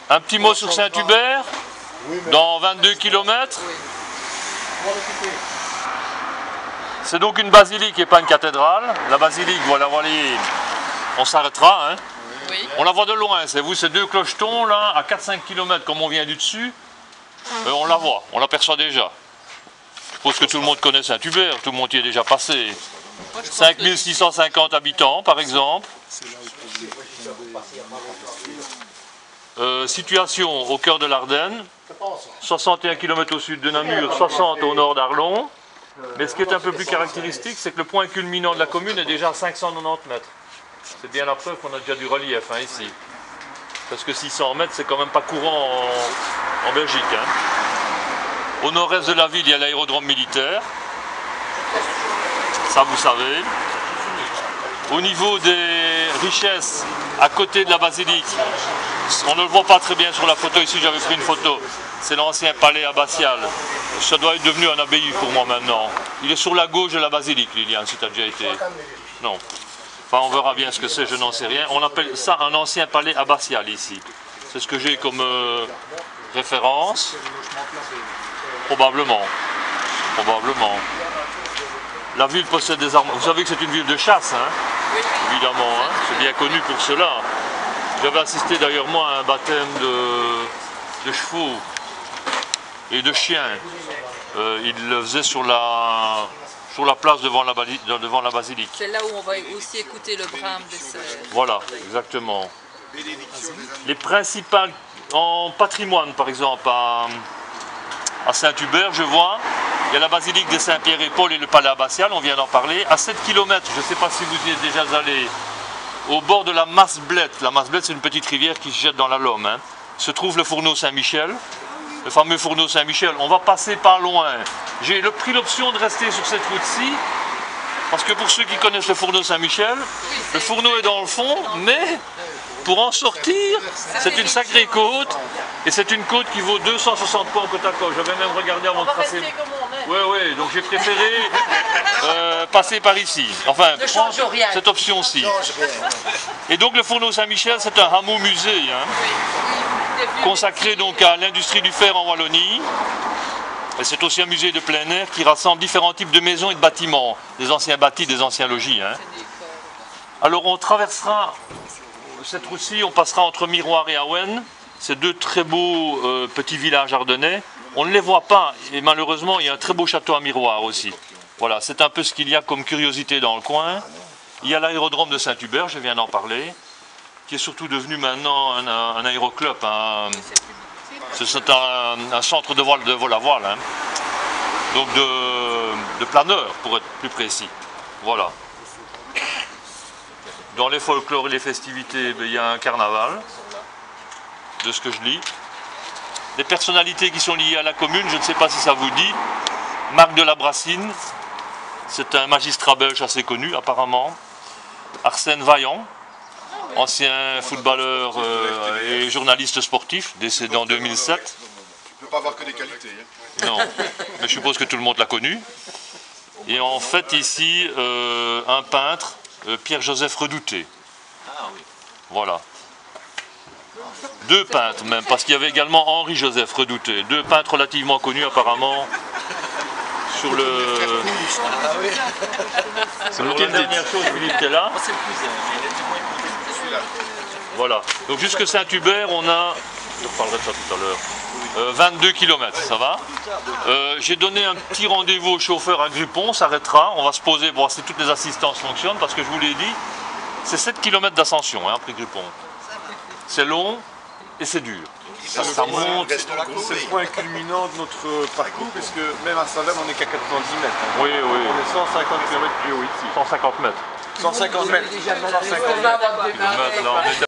Un petit mot sur Saint-Hubert, dans 22 km. C'est donc une basilique et pas une cathédrale. La basilique, voilà, on s'arrêtera. Hein. Oui. On la voit de loin, c'est vous, ces deux clochetons là, à 4-5 km comme on vient du dessus. On la voit, on l'aperçoit déjà. Je suppose que tout le monde connaît Saint-Hubert, tout le monde y est déjà passé. 5650 habitants par exemple. Situation au cœur de l'Ardenne, 61 km au sud de Namur, 60 au nord d'Arlon. Mais ce qui est un peu plus caractéristique, c'est que le point culminant de la commune est déjà à 590 mètres. C'est bien la preuve qu'on a déjà du relief hein, ici. Parce que 600 mètres, c'est quand même pas courant en Belgique. Hein. Au nord-est de la ville, il y a l'aérodrome militaire. Ça, vous savez. Au niveau des richesses, à côté de la basilique, on ne le voit pas très bien sur la photo. Ici, j'avais pris une photo. C'est l'ancien palais abbatial. Ça doit être devenu un abbaye pour moi maintenant. Il est sur la gauche de la basilique, Liliane, si tu as déjà été. Non. Enfin, on verra bien ce que c'est, je n'en sais rien. On appelle ça un ancien palais abbatial ici. C'est ce que j'ai comme référence. Probablement. Probablement. La ville possède des armes. Vous savez que c'est une ville de chasse, hein? Oui. Évidemment, hein? C'est bien connu pour cela. J'avais assisté d'ailleurs moi à un baptême de chevaux et de chiens. Il le faisait sur la place devant la basilique. C'est là où on va aussi écouter le brame des cerfs. Voilà, exactement. Les principales en patrimoine, par exemple, à Saint-Hubert, je vois, il y a la basilique des Saint-Pierre et Paul et le palais abbatial, on vient d'en parler. À 7 km, je ne sais pas si vous y êtes déjà allé, au bord de la Masblette. La Masblette, c'est une petite rivière qui se jette dans la Lomme. Hein, se trouve le fourneau Saint-Michel. Le fameux fourneau Saint-Michel, on va passer pas loin. J'ai pris l'option de rester sur cette route-ci, parce que pour ceux qui connaissent le fourneau Saint-Michel, le fourneau est dans le fond, mais pour en sortir, c'est une sacrée côte, et c'est une côte qui vaut 260 points en côte à côte. J'avais même regardé avant de tracer. Oui, oui, donc j'ai préféré passer par ici. Enfin, prendre cette option-ci. Et donc le fourneau Saint-Michel, c'est un hameau musée. Hein. Consacré donc à l'industrie du fer en Wallonie. Et c'est aussi un musée de plein air qui rassemble différents types de maisons et de bâtiments, des anciens bâtis, des anciens logis. Hein. Alors on traversera cette route-ci, on passera entre Miroir et Awen, ces deux très beaux petits villages ardennais. On ne les voit pas et malheureusement il y a un très beau château à Miroir aussi. Voilà, c'est un peu ce qu'il y a comme curiosité dans le coin. Il y a l'aérodrome de Saint-Hubert, je viens d'en parler, qui est surtout devenu maintenant un aéroclub. C'est un centre de vol à voile. Hein. Donc de planeurs, pour être plus précis. Voilà. Dans les folklores et les festivités, il y a un carnaval, de ce que je lis. Des personnalités qui sont liées à la commune, je ne sais pas si ça vous dit. Marc de la Brassine, c'est un magistrat belge assez connu apparemment. Arsène Vaillant, ancien footballeur et journaliste sportif, décédé en 2007. Tu ne peux pas avoir que des qualités. Hein. Non, mais je suppose que tout le monde l'a connu. Et en fait ici, un peintre, Pierre-Joseph Redouté. Voilà. Deux peintres même, parce qu'il y avait également Henri-Joseph Redouté. Deux peintres relativement connus apparemment sur le... C'est une dernière chose, Philippe, qui est là. Voilà. Donc jusque Saint-Hubert, on a... Je reparlerai de ça tout à l'heure. 22 km, ça va. J'ai donné un petit rendez-vous au chauffeur à Grupon, on s'arrêtera, on va se poser pour voir si toutes les assistances fonctionnent, parce que je vous l'ai dit, c'est 7 km d'ascension, hein, après Grupon. C'est long et c'est dur. Ça monte. C'est le point culminant de notre parcours, puisque même à Salem, on n'est qu'à 90 mètres. Hein. Oui, oui. On est 150 km plus haut ici. 150 mètres. 150 mètres. 150 mètres. Là, on est